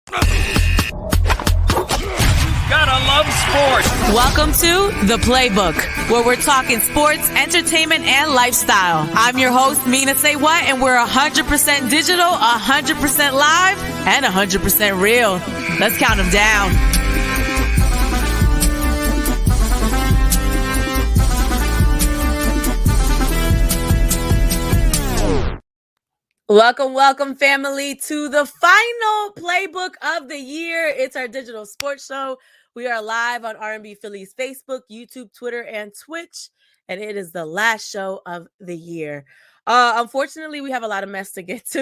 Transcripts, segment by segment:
Gotta love sports. Welcome to The Playbook, where we're talking sports, entertainment, and lifestyle. I'm your host, Mina SayWhat, and we're 100% digital, 100% live, and 100% real. Let's count them down. Welcome, family, to the final Playbook of the year. It's our digital sports show. We are live on R&B Philly's Facebook, YouTube, Twitter, and Twitch, and it is the last show of the year. Unfortunately, we have a lot of mess to get to.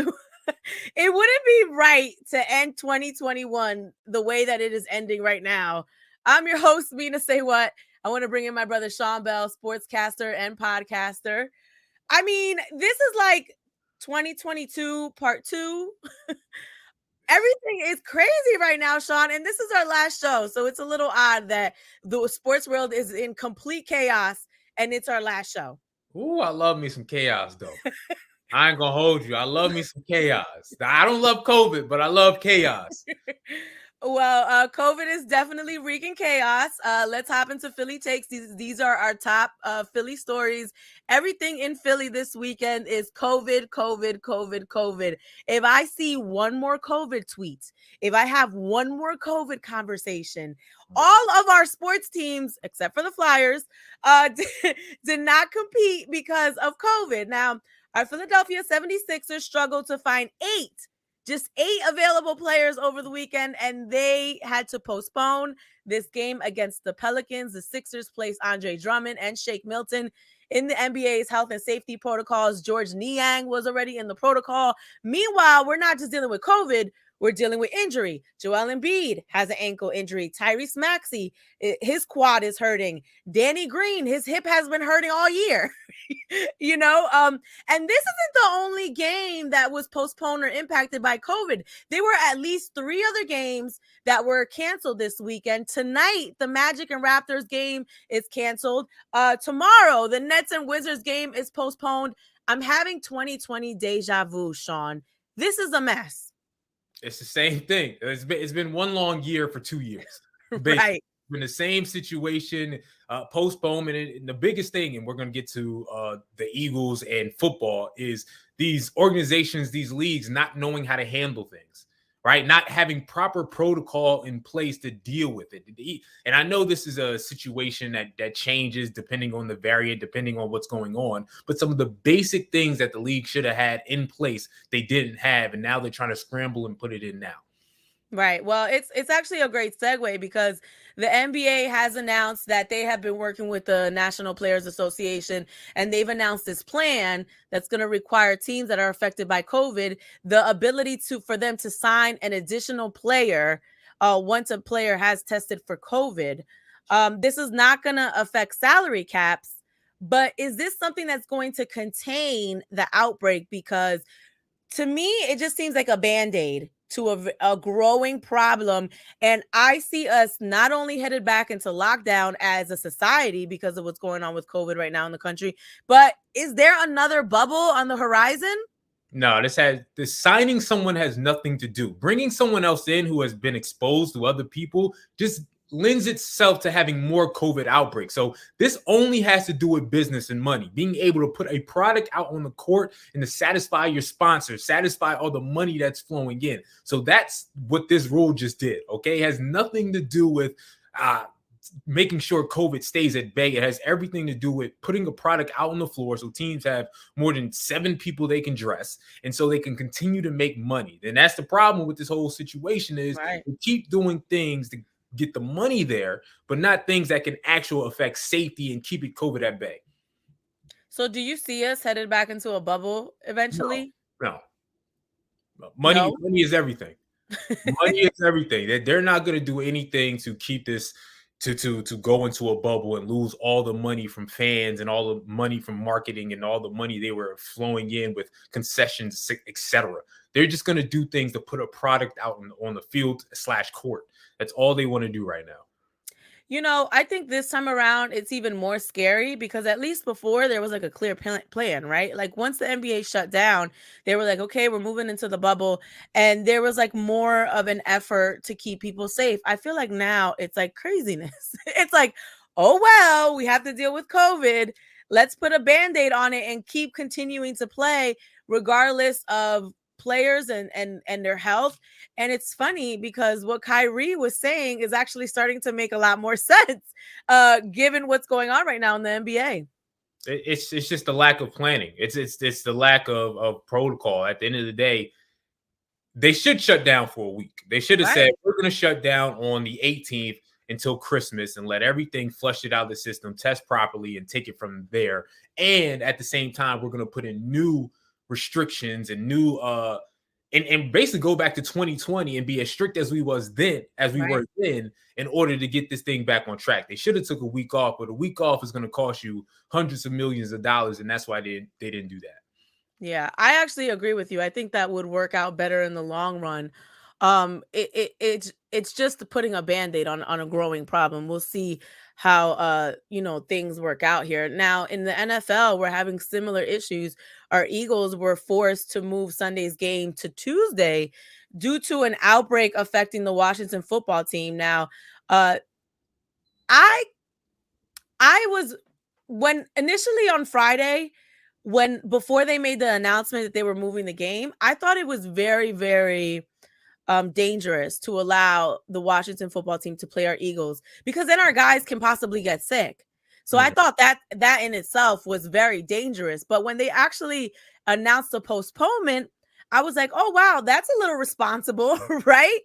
It wouldn't be right to end 2021 the way that it is ending right now. I'm your host, Mina SayWhat. I want to bring in my brother, Sean Bell, sportscaster and podcaster. I mean, this is like 2022 part 2. Everything is crazy right now, Sean, and this is our last show, so it's a little odd that the sports world is in complete chaos and it's our last show. Ooh, I love me some chaos, though. I ain't gonna hold you. I love me some chaos. I don't love COVID, but I love chaos. Well, COVID is definitely wreaking chaos. Let's hop into Philly takes. These are our top Philly stories. Everything in Philly this weekend is COVID. If I see one more COVID tweet, if I have one more COVID conversation, all of our sports teams, except for the Flyers, did not compete because of COVID. Now, our Philadelphia 76ers struggled to find just eight available players over the weekend, and they had to postpone this game against the Pelicans. The Sixers placed Andre Drummond and Shake Milton in the NBA's health and safety protocols. George Niang was already in the protocol. Meanwhile, we're not just dealing with COVID, we're dealing with injury. Joel Embiid has an ankle injury. Tyrese Maxey, his quad is hurting. Danny Green, his hip has been hurting all year. And this isn't the only game that was postponed or impacted by COVID. There were at least 3 other games that were canceled this weekend. Tonight, the Magic and Raptors game is canceled. Tomorrow, the Nets and Wizards game is postponed. I'm having 2020 deja vu, Sean. This is a mess. It's the same thing. It's been one long year for 2 years. Right. It's been the same situation, postponement. And the biggest thing, and we're going to get to the Eagles and football, is these organizations, these leagues not knowing how to handle things, right? Not having proper protocol in place to deal with it. And I know this is a situation that changes depending on the variant, depending on what's going on. But some of the basic things that the league should have had in place, they didn't have. And now they're trying to scramble and put it in now. Right. Well, it's actually a great segue because the NBA has announced that they have been working with the National Players Association, and they've announced this plan that's going to require teams that are affected by COVID the ability for them to sign an additional player once a player has tested for COVID. This is not going to affect salary caps, but is this something that's going to contain the outbreak? Because to me, it just seems like a Band-Aid to a growing problem. And I see us not only headed back into lockdown as a society because of what's going on with COVID right now in the country, but is there another bubble on the horizon? No, this signing someone has nothing to do. Bringing someone else in who has been exposed to other people just lends itself to having more COVID outbreaks. So this only has to do with business and money, being able to put a product out on the court and to satisfy your sponsors, satisfy all the money that's flowing in. So that's what this rule just did. Okay. It has nothing to do with making sure COVID stays at bay. It has everything to do with putting a product out on the floor so teams have more than 7 people they can dress, and so they can continue to make money. And that's the problem with this whole situation is we keep doing things to get the money there, but not things that can actually affect safety and keep it COVID at bay. So do you see us headed back into a bubble eventually? No. Money is everything. Money is everything. They're not going to do anything to keep this to go into a bubble and lose all the money from fans and all the money from marketing and all the money they were flowing in with concessions, etc. They're just going to do things to put a product out on the field /court. That's all they want to do right now. You know, I think this time around it's even more scary because at least before there was like a clear plan, right? Like once the NBA shut down, they were like, okay, we're moving into the bubble. And there was like more of an effort to keep people safe. I feel like now it's like craziness. It's like, oh, well, we have to deal with COVID. Let's put a band-aid on it and keep continuing to play regardless of players and their health. And it's funny because what Kyrie was saying is actually starting to make a lot more sense, given what's going on right now in the NBA. It's just the lack of planning. It's the lack of protocol. At the end of the day, they should shut down for a week. They should have said, we're going to shut down on the 18th until Christmas and let everything flush it out of the system, test properly, and take it from there. And at the same time, we're going to put in new restrictions and new and basically go back to 2020 and be as strict as we were then in order to get this thing back on track. They should have took a week off, but a week off is going to cost you hundreds of millions of dollars, and that's why they didn't do that. Yeah, I actually agree with you. I think that would work out better in the long run. It's just putting a band-aid on a growing problem. We'll see how things work out here. Now in the NFL, we're having similar issues. Our Eagles were forced to move Sunday's game to Tuesday due to an outbreak affecting the Washington football team. Now, I was when initially on Friday, before they made the announcement that they were moving the game, I thought it was very, very dangerous to allow the Washington football team to play our Eagles because then our guys can possibly get sick. So I thought that in itself was very dangerous. But when they actually announced the postponement, I was like, oh, wow, that's a little responsible, right?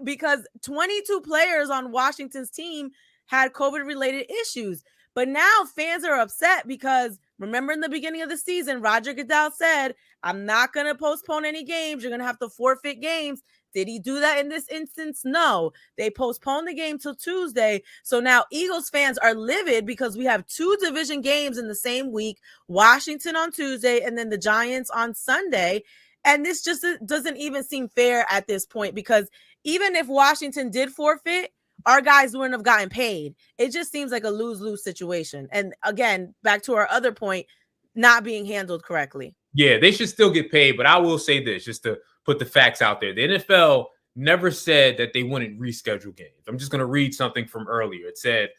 Because 22 players on Washington's team had COVID-related issues. But now fans are upset because remember in the beginning of the season, Roger Goodell said, I'm not going to postpone any games. You're going to have to forfeit games. Did he do that in this instance? No. They postponed the game till Tuesday. So now Eagles fans are livid because we have 2 division games in the same week, Washington on Tuesday and then the Giants on Sunday. And this just doesn't even seem fair at this point because even if Washington did forfeit, our guys wouldn't have gotten paid. It just seems like a lose-lose situation. And again, back to our other point, not being handled correctly. Yeah, they should still get paid. But I will say this, just to put the facts out there. The NFL never said that they wouldn't reschedule games. I'm just going to read something from earlier. It said,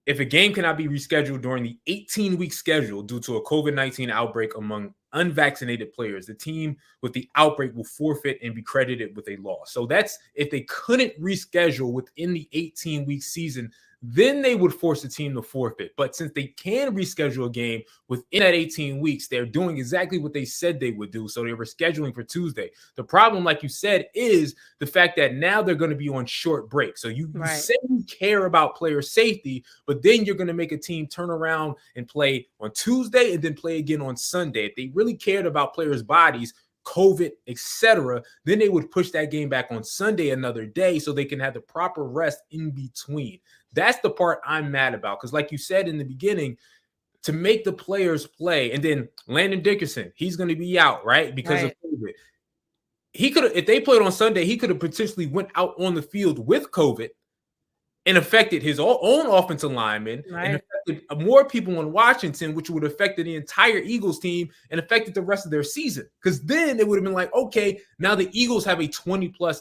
if a game cannot be rescheduled during the 18-week schedule due to a COVID-19 outbreak among unvaccinated players, the team with the outbreak will forfeit and be credited with a loss. So that's if they couldn't reschedule within the 18-week season, then they would force the team to forfeit. But since they can reschedule a game within that 18 weeks, they're doing exactly what they said they would do. So they were scheduling for Tuesday. The problem, like you said, is the fact that now they're going to be on short break. So you say you care about player safety, but then you're going to make a team turn around and play on Tuesday and then play again on Sunday. If they really cared about players' bodies, COVID, etc., then they would push that game back on Sunday another day so they can have the proper rest in between. That's the part I'm mad about because, like you said in the beginning, to make the players play, and then Landon Dickerson, he's going to be out, right, because of COVID. He could have, if they played on Sunday, he could have potentially went out on the field with COVID and affected his own offensive linemen and affected more people in Washington, which would have affected the entire Eagles team and affected the rest of their season. Because then it would have been like, okay, now the Eagles have a 20-plus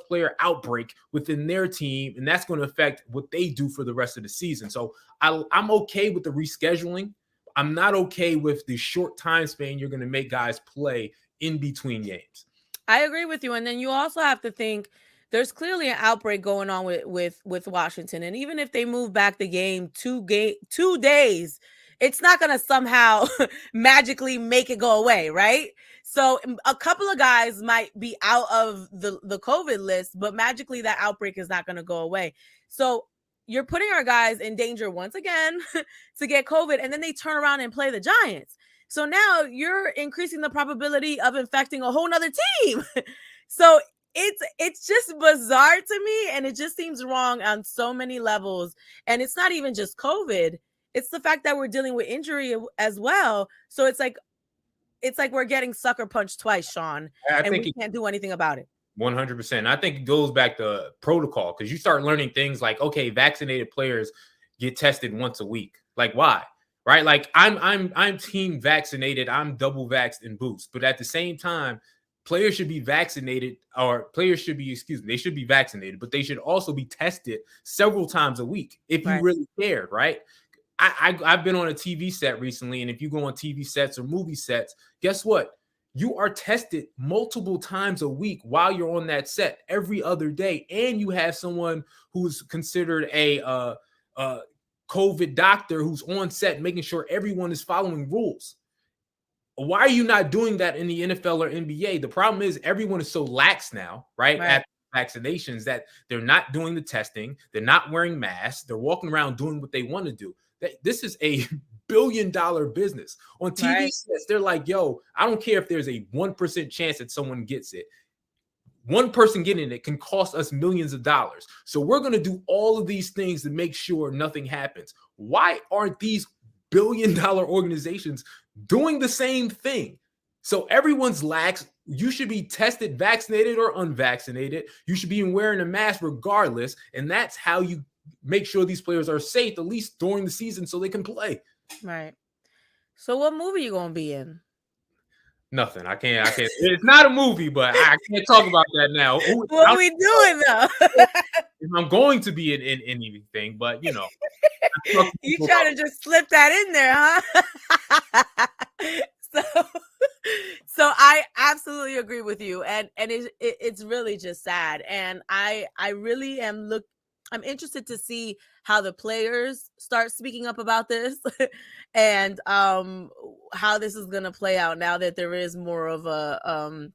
player outbreak within their team, and that's going to affect what they do for the rest of the season. So I'm okay with the rescheduling. I'm not okay with the short time span you're going to make guys play in between games. I agree with you. And then you also have to think there's clearly an outbreak going on with Washington. And even if they move back the game 2 days, it's not going to somehow magically make it go away, right? So a couple of guys might be out of the COVID list, but magically that outbreak is not going to go away. So you're putting our guys in danger once again to get COVID, and then they turn around and play the Giants. So now you're increasing the probability of infecting a whole nother team. So it's just bizarre to me, and it just seems wrong on so many levels. And it's not even just COVID. It's the fact that we're dealing with injury as well. So it's like we're getting sucker punched twice, Sean, and we can't do anything about it. 100%. I think it goes back to protocol because you start learning things like, okay, vaccinated players get tested once a week. Like, why? Right? Like, I'm team vaccinated. I'm double vaxxed and boost, but at the same time, players should be vaccinated, or players should be, they should be vaccinated, but they should also be tested several times a week if you really cared, right? I've been on a TV set recently, and if you go on TV sets or movie sets, guess what? You are tested multiple times a week while you're on that set every other day, and you have someone who's considered a COVID doctor who's on set making sure everyone is following rules. Why are you not doing that in the NFL or NBA? The problem is everyone is so lax now, right? At vaccinations that they're not doing the testing, they're not wearing masks, they're walking around doing what they want to do. This is a billion-dollar business. On TV sets, they're like, yo, I don't care if there's a 1% chance that someone gets it. One person getting it can cost us millions of dollars. So we're going to do all of these things to make sure nothing happens. Why aren't these billion-dollar organizations doing the same thing? So everyone's lax. You should be tested, vaccinated or unvaccinated. You should be wearing a mask regardless. And that's how you make sure these players are safe, at least during the season, so they can play. Right. So what movie you going to be in? Nothing. I can't. It's not a movie, but I can't talk about that now. What are we doing though? If I'm going to be in anything, but you know, you trying to just slip that in there, huh? So I absolutely agree with you, and it's really just sad, and I really am I'm interested to see how the players start speaking up about this and how this is going to play out now that there is more of a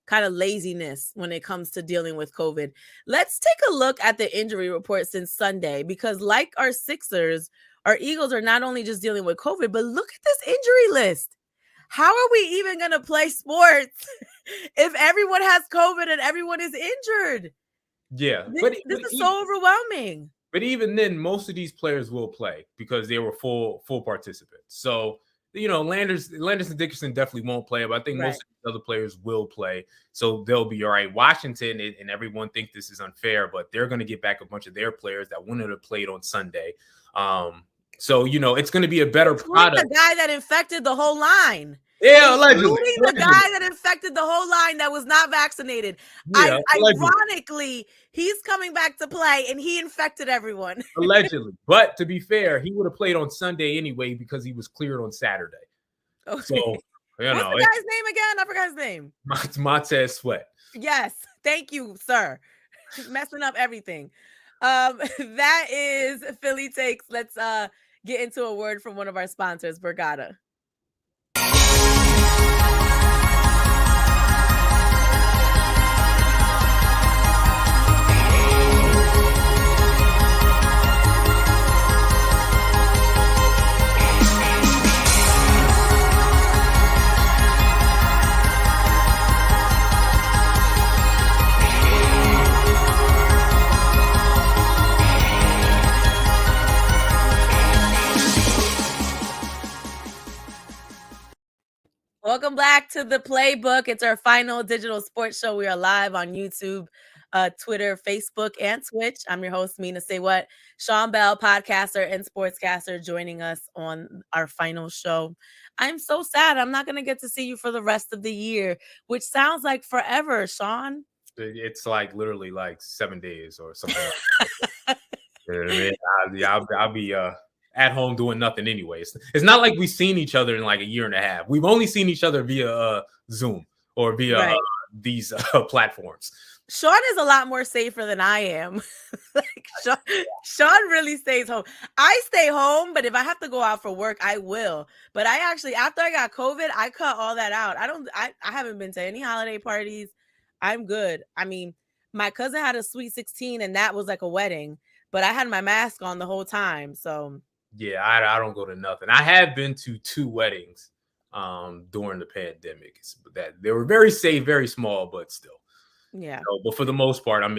kind of laziness when it comes to dealing with COVID. Let's take a look at the injury report since Sunday, because like our Sixers, our Eagles are not only just dealing with COVID, but look at this injury list. How are we even going to play sports if everyone has COVID and everyone is injured? Yeah, this is so overwhelming. But even then, most of these players will play because they were full participants. So, you know, Landers and Dickerson definitely won't play, but I think most of the other players will play. So they'll be all right. Washington and everyone think this is unfair, but they're going to get back a bunch of their players that wouldn't have played on Sunday. So, you know, it's going to be a better product. The guy that infected the whole line. Yeah, allegedly. The guy that infected the whole line that was not vaccinated. Yeah, ironically, he's coming back to play and he infected everyone. Allegedly. But to be fair, he would have played on Sunday anyway because he was cleared on Saturday. Okay. So, you know. What's the guy's name again? I forgot his name. Maxey SayWhat. Yes. Thank you, sir. Messing up everything. That is Philly Takes. Let's get into a word from one of our sponsors, Borgata. Welcome back to the Playbook. It's our final digital sports show. We are live on YouTube, Twitter, Facebook, and Twitch. I'm your host, Mina SayWhat. Sean Bell, podcaster and sportscaster, joining us on our final show. I'm so sad I'm not going to get to see you for the rest of the year, which sounds like forever, Sean. It's like literally like 7 days or something. I'll be at home doing nothing anyways. It's not like we've seen each other in like a year and a half. We've only seen each other via Zoom or via these platforms. Sean is a lot more safer than I am. Sean really stays home. I stay home, but if I have to go out for work, I will. But I actually, after I got COVID, I cut all that out. I haven't been to any holiday parties. I'm good. I mean, my cousin had a sweet 16 and that was like a wedding, but I had my mask on the whole time. So yeah, I don't go to nothing. I have been to 2 weddings during the pandemic. That they were very safe, very small, but still. Yeah. So, but for the most part, I'm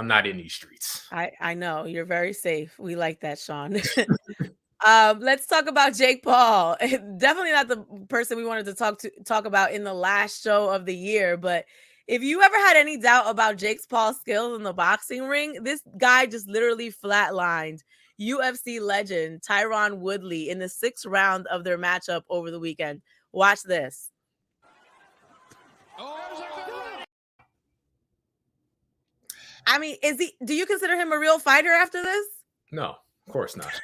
not in these streets. I know you're very safe. We like that, Sean. Let's talk about Jake Paul. Definitely not the person we wanted to talk about in the last show of the year, but If you ever had any doubt about Jake Paul's skills in the boxing ring, this guy just literally flatlined UFC legend TYRON Woodley in the 6th round of their matchup over the weekend. Watch this. I mean, do you consider him a real fighter after this? No, of course not.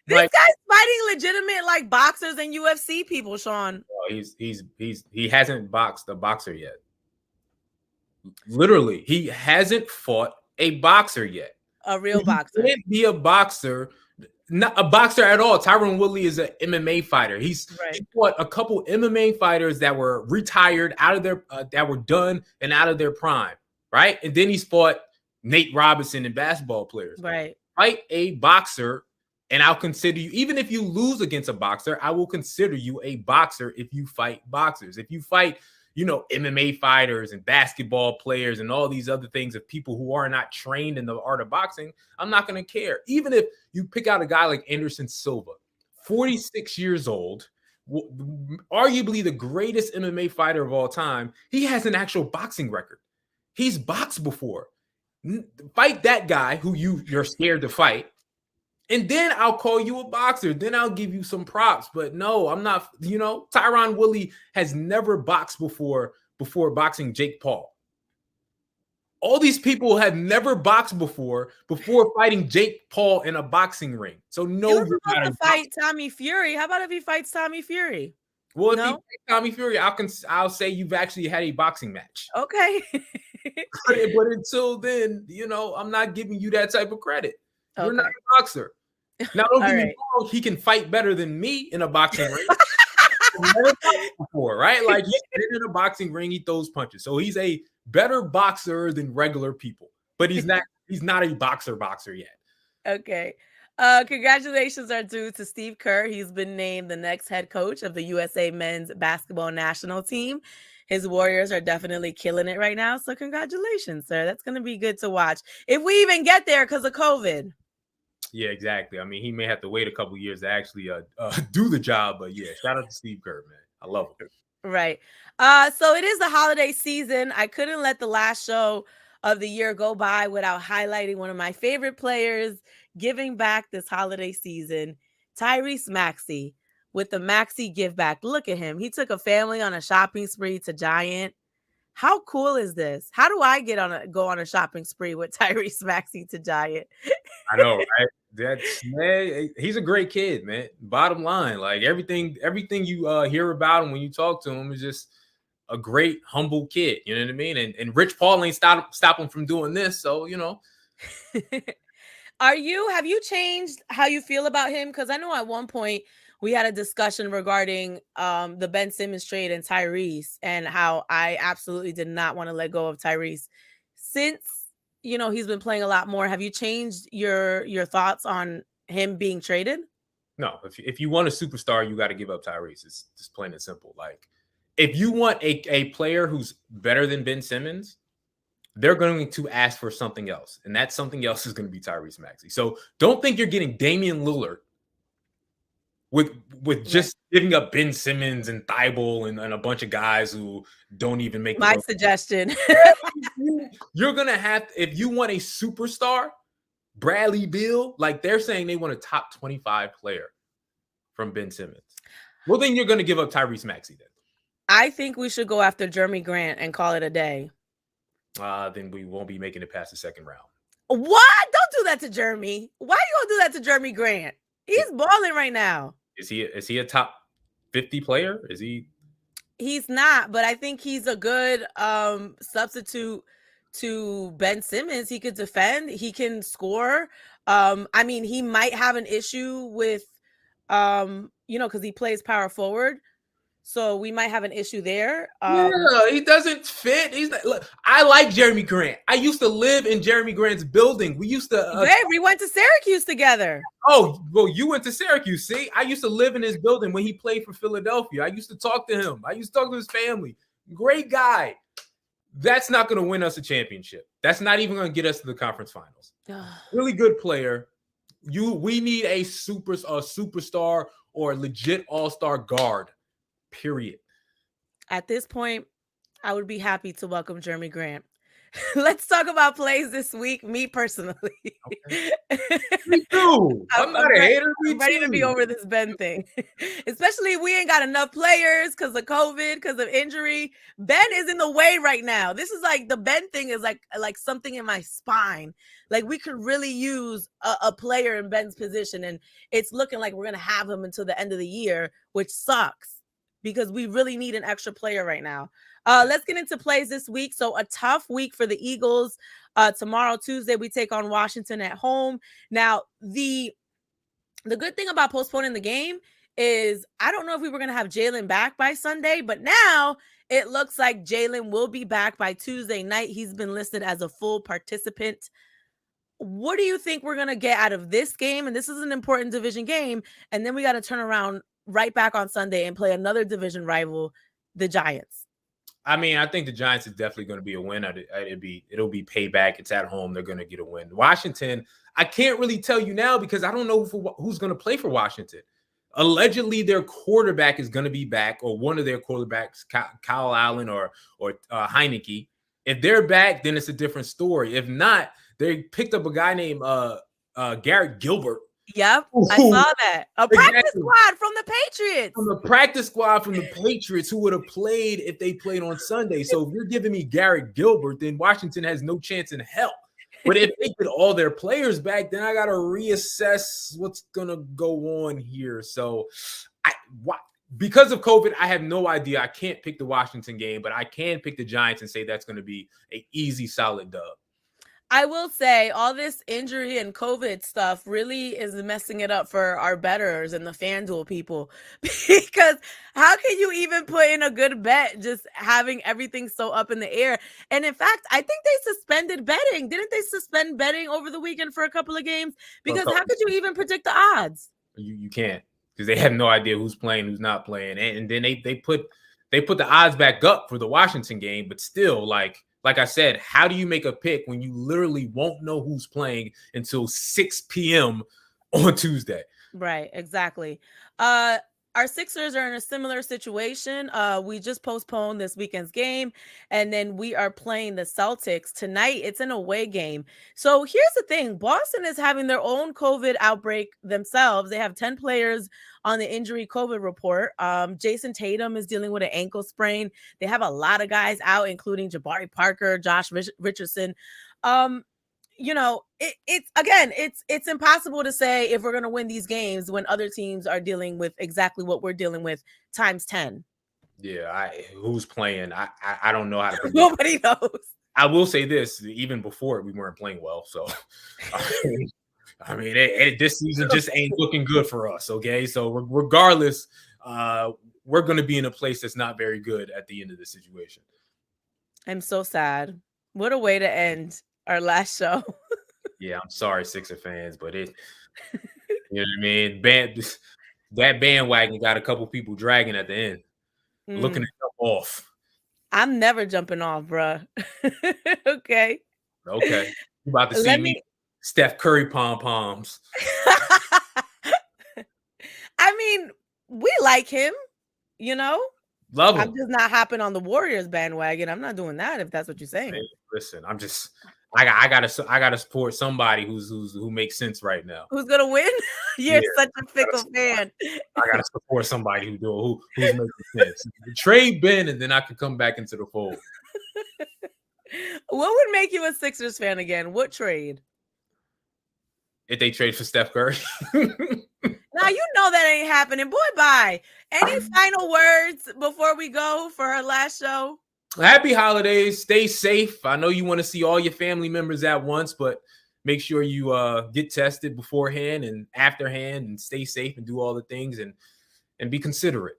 This guy's fighting legitimate like boxers and UFC people, Sean. He hasn't boxed a boxer yet. Literally, he hasn't fought a boxer yet. A real boxer. He can't be a boxer, not a boxer at all. TYRON Woodley is an MMA fighter. He fought a couple MMA fighters that were retired out of their that were done and out of their prime, right? And then he's fought Nate Robinson and basketball players. Right. Fight a boxer. And I'll consider you, even if you lose against a boxer, I will consider you a boxer if you fight boxers. If you fight, MMA fighters and basketball players and all these other things of people who are not trained in the art of boxing, I'm not going to care. Even if you pick out a guy like Anderson Silva, 46 years old, arguably the greatest MMA fighter of all time, he has an actual boxing record. He's boxed before. Fight that guy who you're scared to fight. And then I'll call you a boxer. Then I'll give you some props. But no, I'm not. TYRON Woodley has never boxed before boxing Jake Paul. All these people have never boxed before fighting Jake Paul in a boxing ring. So no, you're about to fight Tommy Fury. How about if he fights Tommy Fury? Well, if he fights Tommy Fury, I'll say you've actually had a boxing match. Okay. but until then, I'm not giving you that type of credit. Okay. You're not a boxer. Now, don't get me wrong, he can fight better than me in a boxing ring. Never fought before, right? Like, he's been in a boxing ring, he throws punches. So he's a better boxer than regular people. But he's not a boxer yet. Okay. Congratulations are due to Steve Kerr. He's been named the next head coach of the USA men's basketball national team. His Warriors are definitely killing it right now. So congratulations, sir. That's going to be good to watch. If we even get there because of COVID. Yeah, exactly. I mean, he may have to wait a couple years to actually do the job. But yeah, shout out to Steve Kerr, man. I love him. Right. So it is the holiday season. I couldn't let the last show of the year go by without highlighting one of my favorite players giving back this holiday season, Tyrese Maxey, with the Maxey Giveback. Look at him. He took a family on a shopping spree to Giant. How cool is this? How do I go on a shopping spree with Tyrese Maxey to Giant? I know, right? He's a great kid, man. Bottom line, like everything you hear about him when you talk to him is just a great, humble kid. You know what I mean? And Rich Paul ain't stop him from doing this. So, Have you changed how you feel about him? Because I know at one point we had a discussion regarding the Ben Simmons trade and Tyrese, and how I absolutely did not want to let go of Tyrese. Since he's been playing a lot more, have you changed your thoughts on him being traded? No, if you want a superstar, you got to give up Tyrese. It's just plain and simple. Like, if you want a player who's better than Ben Simmons, they're going to ask for something else, and that something else is going to be Tyrese Maxey. So don't think you're getting Damian Lillard with just giving up Ben Simmons and Thibault and a bunch of guys who don't even make my suggestion. You're gonna have, if you want a superstar, Bradley Beal, like they're saying they want a top 25 player from Ben Simmons. Well, then you're gonna give up Tyrese Maxey then. I think we should go after Jeremy Grant and call it a day. Then we won't be making it past the second round. What? Don't do that to Jeremy. Why are you gonna do that to Jeremy Grant? He's balling right now. Is he a top 50 player? Is he? He's not, but I think he's a good substitute to Ben Simmons. He could defend, he can score. I mean, he might have an issue with because he plays power forward. So we might have an issue there. Yeah, he doesn't fit. He's not, look, I like Jeremy Grant. I used to live in Jeremy Grant's building. We used to. We went to Syracuse together. Oh, well, you went to Syracuse. See, I used to live in his building when he played for Philadelphia. I used to talk to him. I used to talk to his family. Great guy. That's not going to win us a championship. That's not even going to get us to the conference finals. Really good player. We need a superstar or a legit all-star guard. Period. At this point, I would be happy to welcome Jeremy Grant. Let's talk about plays this week. Me personally. Me too. I'm not a hater. Me I'm ready to be too. over this Ben thing. Especially we ain't got enough players because of COVID, because of injury. Ben is in the way right now. This is like the Ben thing is like something in my spine. Like we could really use a player in Ben's position, and it's looking like we're gonna have him until the end of the year, which sucks because we really need an extra player right now. Let's get into plays this week. So a tough week for the Eagles. Tomorrow, Tuesday, we take on Washington at home. Now, the good thing about postponing the game is I don't know if we were going to have Jalen back by Sunday, but now it looks like Jalen will be back by Tuesday night. He's been listed as a full participant. What do you think we're going to get out of this game? And this is an important division game. And then we got to turn around right back on Sunday and play another division rival, the Giants. I mean, I think the Giants is definitely going to be a win. It'll be payback. It's at home. They're going to get a win. Washington, I can't really tell you now because I don't know who's going to play for Washington. Allegedly, their quarterback is going to be back, or one of their quarterbacks, Kyle Allen or Heineke. If they're back, then it's a different story. If not, they picked up a guy named Garrett Gilbert. Yep, I saw that. A practice squad from the Patriots. From the practice squad from the Patriots who would have played if they played on Sunday. So if you're giving me Garrett Gilbert, then Washington has no chance in hell. But if they get all their players back, then I got to reassess what's going to go on here. So because of COVID, I have no idea. I can't pick the Washington game, but I can pick the Giants and say that's going to be an easy, solid dub. I will say all this injury and COVID stuff really is messing it up for our bettors and the FanDuel people, because how can you even put in a good bet just having everything so up in the air? And in fact, I think they suspended betting. Didn't they suspend betting over the weekend for a couple of games? Because how could you even predict the odds? You can't, because they have no idea who's playing, who's not playing. And then they put the odds back up for the Washington game, but still, like I said, how do you make a pick when you literally won't know who's playing until 6 p.m. on Tuesday? Right, exactly. Our Sixers are in a similar situation. We just postponed this weekend's game, and then we are playing the Celtics tonight. It's an away game. So here's the thing. Boston is having their own COVID outbreak themselves. They have 10 players on the injury COVID report. Jason Tatum is dealing with an ankle sprain. They have a lot of guys out, including Jabari Parker, Josh Richardson. You know, it's impossible to say if we're going to win these games when other teams are dealing with exactly what we're dealing with times 10. Yeah, who's playing? I don't know how to predict. Nobody knows. I will say this: even before we weren't playing well, so I mean, this season just ain't looking good for us. Okay, so regardless, we're going to be in a place that's not very good at the end of the situation. I'm so sad. What a way to end our last show. Yeah, I'm sorry, Sixer fans, but you know what I mean? That bandwagon got a couple people dragging at the end, looking to jump off. I'm never jumping off, bruh. Okay. You about to see me Steph Curry pom-poms. I mean, we like him, you know? Love him. I'm just not hopping on the Warriors bandwagon. I'm not doing that if that's what you're saying. Hey, listen, I gotta support somebody who makes sense right now. Who's gonna win? You're such a fickle fan. I gotta support somebody who's making sense. Trade Ben, and then I can come back into the fold. What would make you a Sixers fan again? What trade? If they trade for Steph Curry. Now you know that ain't happening. Boy, bye. Any final words before we go for our last show? Happy holidays. Stay safe. I know you want to see all your family members at once, but make sure you get tested beforehand and afterhand, and stay safe and do all the things and be considerate.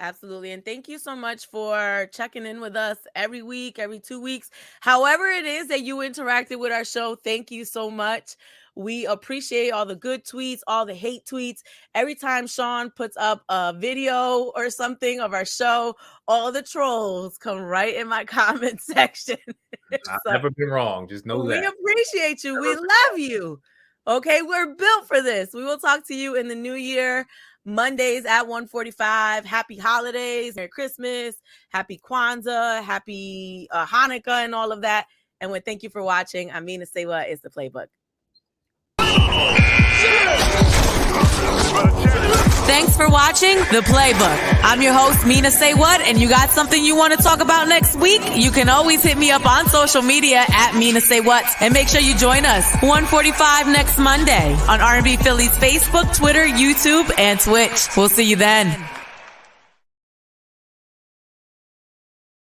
Absolutely. And thank you so much for checking in with us every week, every 2 weeks. However it is that you interacted with our show, thank you so much. We appreciate all the good tweets, all the hate tweets. Every time Sean puts up a video or something of our show, all the trolls come right in my comment section. I've never been wrong. Just know that. We appreciate you. We love you. Okay, we're built for this. We will talk to you in the new year. Mondays at 1:45. Happy holidays, Merry Christmas, Happy Kwanzaa, Happy Hanukkah, and all of that. And thank you for watching. I'm Mina SayWhat is the Playbook. Thanks for watching The Playbook. I'm your host, Mina SayWhat, and you got something you want to talk about next week? You can always hit me up on social media at Mina SayWhat, and make sure you join us 1:45 next Monday on R&B Philly's Facebook, Twitter, YouTube, and Twitch. We'll see you then.